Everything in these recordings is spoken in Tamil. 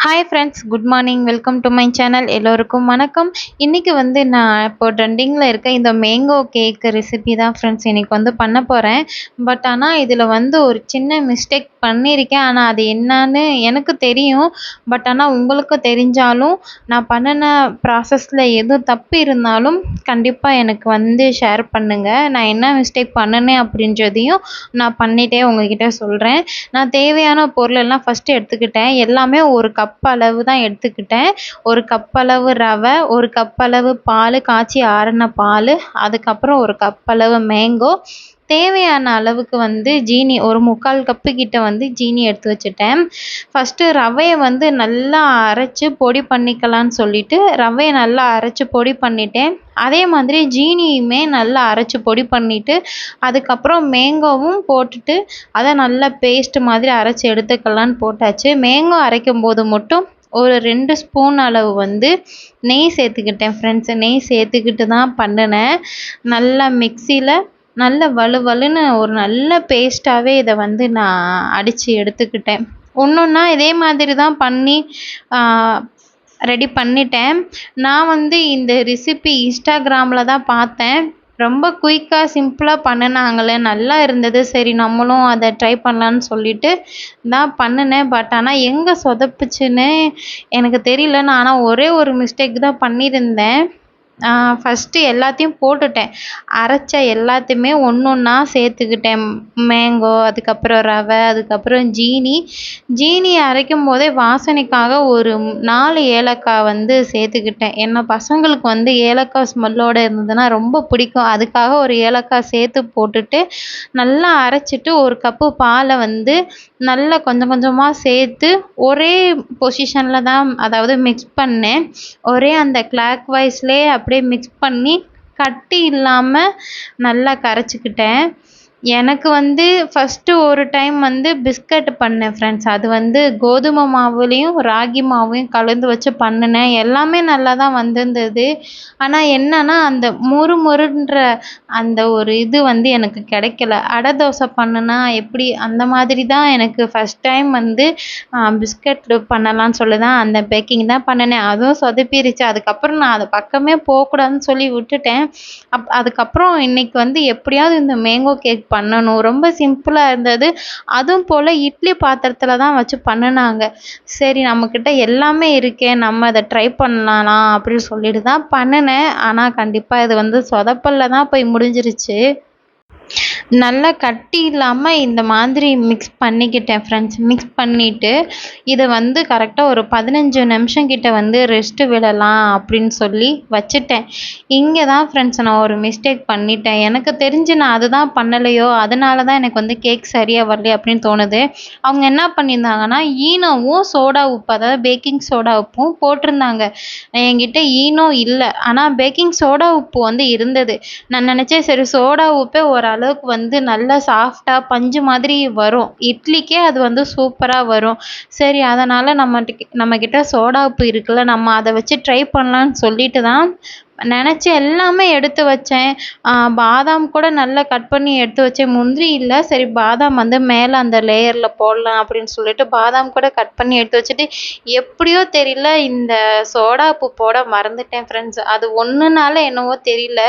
Hi friends, good morning. Welcome to my channel. எல்லோருக்கும் வணக்கம். இன்றைக்கி நான் இப்போ ட்ரெண்டிங்கில் இருக்க இந்த மேங்கோ கேக் ரெசிபி தான் ஃப்ரெண்ட்ஸ் இன்றைக்கி பண்ண போகிறேன். ஆனால் இதில் ஒரு சின்ன மிஸ்டேக் பண்ணியிருக்கேன். ஆனால் அது என்னன்னு எனக்கு தெரியும். ஆனால் உங்களுக்கு தெரிஞ்சாலும் நான் பண்ணின ப்ராசஸில் எதுவும் தப்பு இருந்தாலும் கண்டிப்பாக எனக்கு ஷேர் பண்ணுங்கள். நான் என்ன மிஸ்டேக் பண்ணினேன் அப்படின்றதையும் நான் பண்ணிகிட்டே உங்ககிட்ட சொல்கிறேன். நான் தேவையான பொருளெல்லாம் ஃபஸ்ட்டு எடுத்துக்கிட்டேன். எல்லாமே ஒரு கப் அளவு தான் எடுத்துக்கிட்டேன். ஒரு கப் அளவு ரவை, ஒரு கப் அளவு பால், காய்ச்சி ஆறின பால், அதுக்கப்புறம் ஒரு கப் அளவு மேங்கோ, தேவையான அளவுக்கு ஜீனி, ஒரு 3/4 கப்பு கிட்ட ஜீனி எடுத்து வச்சுட்டேன். ஃபஸ்ட்டு ரவையை நல்லா அரைச்சி பொடி பண்ணிக்கலான்னு சொல்லிட்டு ரவையை நல்லா அரைச்சி பொடி பண்ணிட்டேன். அதே மாதிரி ஜீனியுமே நல்லா அரைச்சி பொடி பண்ணிவிட்டு அதுக்கப்புறம் மேங்கோவும் போட்டுட்டு அதை நல்லா பேஸ்ட் மாதிரி அரைச்சி எடுத்துக்கலான்னு போட்டாச்சு. மேங்கோ அரைக்கும் போது மட்டும் ஒரு 2 ஸ்பூன் அளவு நெய் சேர்த்துக்கிட்டேன் ஃப்ரெண்ட்ஸ். நெய் சேர்த்துக்கிட்டு தான் பண்ணினேன். நல்லா மிக்சியில் நல்ல வலுவலுன்னு ஒரு நல்ல பேஸ்ட்டாகவே இதை நான் அடித்து எடுத்துக்கிட்டேன். ஒன்றா இதே மாதிரி தான் பண்ணி ரெடி பண்ணிட்டேன். நான் இந்த ரெசிபி இன்ஸ்டாகிராமில் தான் பார்த்தேன். ரொம்ப குயிக்காக சிம்பிளாக பண்ணினாங்களே, நல்லா இருந்தது. சரி நம்மளும் அதை ட்ரை பண்ணலான்னு சொல்லிட்டு தான் பண்ணினேன். ஆனால் எங்கே சொதப்புச்சுன்னு எனக்கு தெரியல. நான் ஆனால் ஒரே ஒரு மிஸ்டேக் தான் பண்ணியிருந்தேன். ஃபஸ்ட்டு எல்லாத்தையும் போட்டுட்டேன். அரைச்ச எல்லாத்தையுமே ஒன்றா சேர்த்துக்கிட்டேன். மேங்கோ, அதுக்கப்புறம் ரவை, அதுக்கப்புறம் ஜீனி அரைக்கும் போதே வாசனைக்காக ஒரு 4 ஏலக்காய் சேர்த்துக்கிட்டேன். ஏன்னா பசங்களுக்கு ஏலக்காய் ஸ்மெல்லோடு இருந்ததுன்னா ரொம்ப பிடிக்கும். அதுக்காக ஒரு ஏலக்காய் சேர்த்து போட்டுட்டு நல்லா அரைச்சிட்டு ஒரு கப்பு பாலை நல்லா கொஞ்சம் கொஞ்சமாக சேர்த்து ஒரே பொசிஷனில் தான், அதாவது மிக்ஸ் பண்ணேன். ஒரே அந்த கிளாக் வைஸ்லேயே அப்படியே மிக்ஸ் பண்ணி கட்டி இல்லாமல் நல்லா கரைச்சிக்கிட்டேன். எனக்கு ஃபஸ்ட்டு ஒரு டைம் பிஸ்கட் பண்ணேன் ஃப்ரெண்ட்ஸ். அது கோதுமை மாவுலேயும் ராகி மாவையும் கலந்து வச்சு பண்ணினேன். எல்லாமே நல்லா தான் வந்திருந்தது. ஆனால் என்னன்னா அந்த மொறுமொறுன்ற அந்த ஒரு இது எனக்கு கிடைக்கல. அடை தோசை பண்ணுனா எப்படி அந்த மாதிரி தான் எனக்கு ஃபஸ்ட் டைம் பிஸ்கட் பண்ணலான்னு சொல்லி தான் அந்த பேக்கிங் தான் பண்ணினேன். அதுவும் சொதப்பிருச்சு. அதுக்கப்புறம் நான் அது பக்கமே போகக்கூடாதுன்னு சொல்லி விட்டுட்டேன். அதுக்கப்புறம் இன்றைக்கி எப்படியாவது இந்த மேங்கோ கேக் பண்ணணும். ரொம்ப சிம்பிளாக இருந்தது. அதுவும் போல் இட்லி பாத்திரத்தில் தான் வச்சு பண்ணினாங்க. சரி நம்மக்கிட்ட எல்லாமே இருக்கே, நம்ம அதை ட்ரை பண்ணலாம் அப்படின்னு சொல்லிட்டு தான் பண்ணினேன். ஆனால் கண்டிப்பாக இது சொதப்பல்ல தான் போய் முடிஞ்சிருச்சு. நல்லா கட்டி இல்லாமல் இந்த மாதிரி மிக்ஸ் பண்ணிக்கிட்டேன் ஃப்ரெண்ட்ஸ். மிக்ஸ் பண்ணிவிட்டு இதை கரெக்டாக ஒரு 15 நிமிஷம் கிட்ட ரெஸ்ட்டு விடலாம் அப்படின்னு சொல்லி வச்சுட்டேன். இங்கே தான் ஃப்ரெண்ட்ஸ் நான் ஒரு மிஸ்டேக் பண்ணிட்டேன். எனக்கு தெரிஞ்சு நான் அதுதான் பண்ணலையோ, அதனால தான் எனக்கு கேக் சரியாக வரலையே அப்படின்னு தோணுது. அவங்க என்ன பண்ணியிருந்தாங்கன்னா ஈனோவும் சோடா உப்பு, அதாவது பேக்கிங் சோடா உப்பும் போட்டிருந்தாங்க. என்கிட்ட ஈனோ இல்லை, ஆனால் பேக்கிங் சோடா உப்பு இருந்தது. நான் நினச்சேன் சரி சோடா உப்பே ஓரளவுக்கு நல்லா சாஃப்டாக பஞ்சு மாதிரி வரும். இட்லிக்கே அது சூப்பராக வரும். சரி அதனால் நம்மக்கிட்ட சோடா உப்பு இருக்குல்ல, நம்ம அதை வச்சு ட்ரை பண்ணலான்னு சொல்லிட்டு தான் நினச்சி எல்லாமே எடுத்து வச்சேன். பாதாம் கூட நல்லா கட் பண்ணி எடுத்து வச்சேன். முந்திரி இல்லை, சரி பாதாம் மேலே அந்த லேயரில் போடலாம் அப்படின்னு சொல்லிட்டு பாதாம் கூட கட் பண்ணி எடுத்து வச்சுட்டு எப்படியோ தெரியல இந்த சோடா உப்பு போட மறந்துட்டேன் ஃப்ரெண்ட்ஸ். அது ஒன்றுனால என்னவோ தெரியல,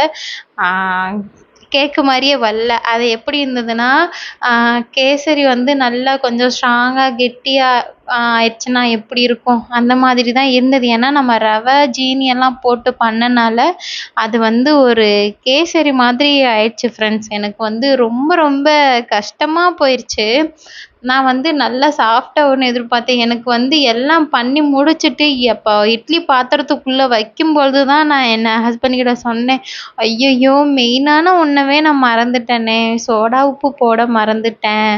கேக்கு மாதிரியே வரல. அது எப்படி இருந்ததுன்னா கேசரி நல்லா கொஞ்சம் ஸ்ட்ராங்காக கெட்டியாக ஆயிடுச்சுன்னா எப்படி இருக்கும் அந்த மாதிரி தான் இருந்தது. ஏன்னா நம்ம ரவை ஜீனி எல்லாம் போட்டு பண்ணனால அது ஒரு கேசரி மாதிரி ஆயிடுச்சு ஃப்ரெண்ட்ஸ். எனக்கு ரொம்ப ரொம்ப கஷ்டமாக போயிடுச்சு. நான் நல்லா சாஃப்டாக ஒன்று எதிர்பார்த்தேன். எனக்கு எல்லாம் பண்ணி முடிச்சுட்டு எப்போ இட்லி பாத்திரத்துக்குள்ளே வைக்கும்பொழுது தான் நான் என் ஹஸ்பண்ட் கிட்ட சொன்னேன், ஐயையோ மெயினான ஒன்றவே நான் மறந்துட்டேனே, சோடா உப்பு போட மறந்துட்டேன்.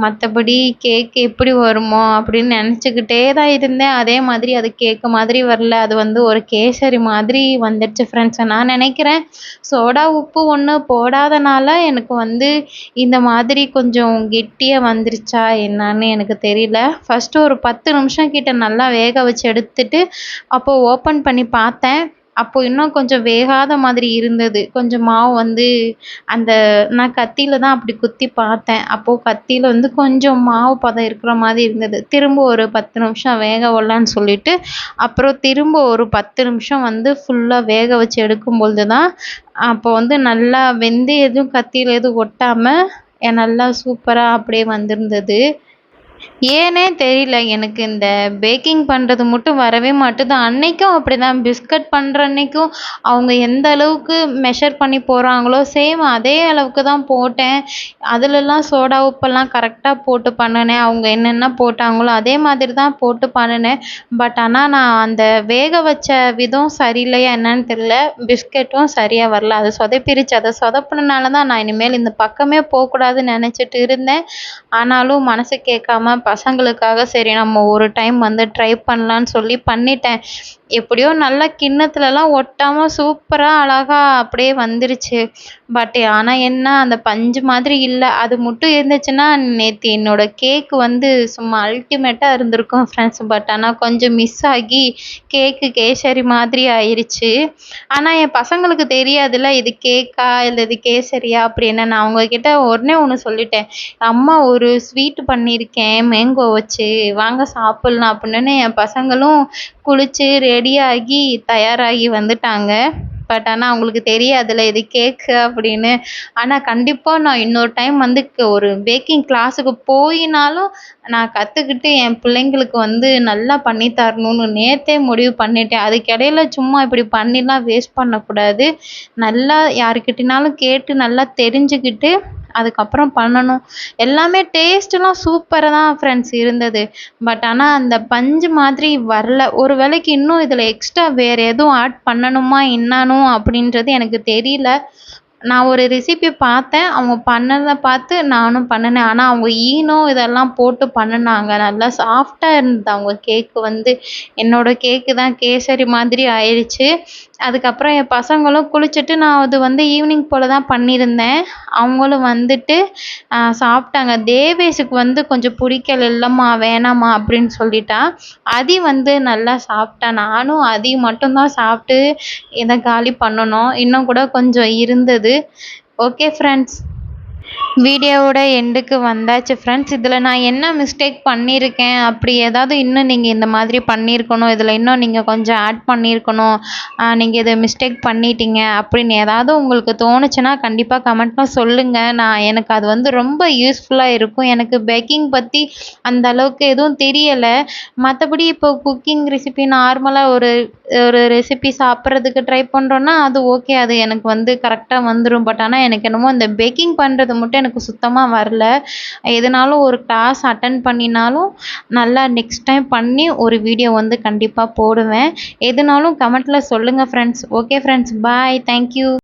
மற்றபடி கேக் எப்படி வருமோ அப்படின்னு நினச்சிக்கிட்டே தான் இருந்தேன். அதே மாதிரி அது கேக்கு மாதிரி வரல. அது ஒரு கேசரி மாதிரி வந்துடுச்சு ஃப்ரெண்ட்ஸ். நான் நினைக்கிறேன் சோடா உப்பு ஒன்று போடாதனால எனக்கு இந்த மாதிரி கொஞ்சம் கெட்டியாக வந்துருச்சா என்னன்னு எனக்கு தெரியல. ஃபஸ்ட்டு ஒரு 10 நிமிஷம் கிட்ட நல்லா வேக வச்சு எடுத்துட்டு அப்போது ஓப்பன் பண்ணி பார்த்தேன். அப்போ இன்னும் கொஞ்சம் வேகாத மாதிரி இருந்தது. கொஞ்சம் மாவு வந்து அந்த நான் கத்தியில தான் அப்படி குத்தி பார்த்தேன். அப்போ கத்தியில வந்து கொஞ்சம் மாவு பதம் இருக்கிற மாதிரி இருந்தது. திரும்ப ஒரு 10 நிமிஷம் வேக விடலான்னு சொல்லிட்டு, அப்புறம் திரும்ப ஒரு 10 நிமிஷம் வந்து ஃபுல்லா வேக வச்சு எடுக்கும்பொழுது தான், அப்போ வந்து நல்லா வெந்து எதுவும் கத்தியில எதுவும் ஒட்டாம, நல்லா சூப்பரா அப்படியே வந்திருந்தது. ஏன்னே தெரியல. எனக்கு இந்த பேக்கிங் பண்றது மட்டும் வரவே மாட்டுது. அன்னைக்கும் அப்படிதான். பிஸ்கட் பண்ற அன்னைக்கும் அவங்க எந்த அளவுக்கு மெஷர் பண்ணி போடுறாங்களோ, சேம் அதே அளவுக்கு தான் போட்டேன். அதுலலாம் சோடா உப்பெல்லாம் கரெக்ட்டா போட்டு பண்ணுனேன். அவங்க என்னென்ன போட்டாங்களோ, அதே மாதிரி தான் போட்டு பண்ணுனேன். பட் ஆனா நான் அந்த வேக வச்ச விதம் சரியில்லையா என்னன்னு தெரியல. பிஸ்கட்டும் சரியா வரல. அது சொதப்பிருச்சு. அத சொதப்புனனால தான் நான் இனிமேல் இந்த பக்கமே போக்கூடாதுன்னு நெனச்சுட்டு இருந்தேன். ஆனாலும் மனசு கேட்காம பசங்களுக்காக சரி நம்ம ஒரு டைம் வந்து ட்ரை பண்ணலான்னு சொல்லி பண்ணிட்டேன். எப்படியோ நல்லா கிண்ணத்துலலாம் ஒட்டாம சூப்பரா அழகா அப்படியே வந்துருச்சு. பட் ஆனா என்ன அந்த பஞ்சு மாதிரி இல்ல. அது மட்டும் இருந்துச்சுன்னா நேத்து என்னோட கேக் வந்து சும்மா அல்டிமேட்டா இருந்திருக்கும் ஃப்ரெண்ட்ஸ். பட் ஆனா கொஞ்சம் மிஸ் ஆகி கேக்கு கேசரி மாதிரி ஆயிருச்சு. ஆனா என் பசங்களுக்கு தெரியாதுல்ல இது கேக்கா இல்ல இது கேசரியா அப்படின்னு. நான் அவங்க கிட்ட உடனே ஒண்ணு சொல்லிட்டேன். அம்மா ஒரு ஸ்வீட் பண்ணியிருக்கேன் மேங்கோ வச்சு வாங்க சாப்பிடலாம் அப்படின்னு என் பசங்களும் குளிச்சு ரெடியாகி தயாராகி வந்துட்டாங்க. பட் ஆனா அவங்களுக்கு தெரியாதுல்ல இது கேக்கு அப்படின்னு. ஆனா கண்டிப்பா நான் இன்னொரு டைம் வந்து ஒரு பேக்கிங் கிளாஸுக்கு போயினாலும் நான் கத்துக்கிட்டு என் பிள்ளைங்களுக்கு வந்து நல்லா பண்ணி தரணும்னு நேத்தே முடிவு பண்ணிட்டேன். அதுக்கிடையில சும்மா இப்படி பண்ணிலாம் வேஸ்ட் பண்ணக்கூடாது. நல்லா யாருக்கிட்டனாலும் கேட்டு நல்லா தெரிஞ்சுக்கிட்டு அதுக்கப்புறம் பண்ணணும். எல்லாமே டேஸ்ட்டுலாம் சூப்பரா தான் ஃப்ரெண்ட்ஸ் இருந்தது. பட் ஆனா அந்த பஞ்சு மாதிரி வரல. ஒரு வேளைக்கு இன்னும் இதில எக்ஸ்ட்ரா வேற எதுவும் ஆட் பண்ணணுமா என்னானும் அப்படின்றது எனக்கு தெரியல. நான் ஒரு ரெசிபி பார்த்தேன். அவங்க பண்ணத பார்த்து நானும் பண்ணுனேன். ஆனா அவங்க ஈனோ இதெல்லாம் போட்டு பண்ணுனாங்க. நல்லா சாஃப்ட்டா இருந்தது அவங்க கேக்கு வந்து. என்னோட கேக்கு தான் கேசரி மாதிரி ஆயிருச்சு. அதுக்கப்புறம் என் பசங்களும் குளிச்சுட்டு நான் அது வந்து ஈவினிங் போல தான் பண்ணியிருந்தேன். அவங்களும் வந்துட்டு சாப்பிட்டாங்க. தேவேஷுக்கு வந்து கொஞ்சம் பிடிக்கல. இல்லம்மா வேணாம்மா அப்படின்னு சொல்லிட்டா. அதி வந்து நல்லா சாப்பிட்டா. நானும் அதி மட்டும் தான் சாப்பிட்டு இத காலி பண்ணணும். இன்னும் கூட கொஞ்சம் இருந்தது. Okay friends. வீடியோவோட எண்டுக்கு வந்தாச்சு ஃப்ரெண்ட்ஸ். இதில் நான் என்ன மிஸ்டேக் பண்ணியிருக்கேன் அப்படி ஏதாவது இன்னும் நீங்கள் இந்த மாதிரி பண்ணியிருக்கணும், இதில் இன்னும் நீங்கள் கொஞ்சம் ஆட் பண்ணியிருக்கணும், நீங்கள் இதை மிஸ்டேக் பண்ணிட்டீங்க அப்படின்னு ஏதாவது உங்களுக்கு தோணுச்சுன்னா கண்டிப்பாக கமெண்ட்டில் சொல்லுங்கள். எனக்கு அது வந்து ரொம்ப யூஸ்ஃபுல்லாக இருக்கும். எனக்கு பேக்கிங் பற்றி அந்த அளவுக்கு எதுவும் தெரியலை. மற்றபடி இப்போ குக்கிங் ரெசிபி நார்மலாக ஒரு ஒரு ரெசிபி சாப்பிட்றதுக்கு ட்ரை பண்ணுறோன்னா அது ஓகே. அது எனக்கு வந்து கரெக்டாக வந்துடும். பட் ஆனால் எனக்கு என்னமோ இந்த பேக்கிங் பண்ணுறது மட்டும் எனக்கு சுத்தமாக வரல. எதுனாலும் ஒரு கிளாஸ் அட்டெண்ட் பண்ணினாலும் நல்லா நெக்ஸ்ட் டைம் பண்ணி ஒரு வீடியோ வந்து கண்டிப்பாக போடுவேன். எதுனாலும் கமெண்ட்டில் சொல்லுங்கள் friends. Okay friends, bye. Thank you.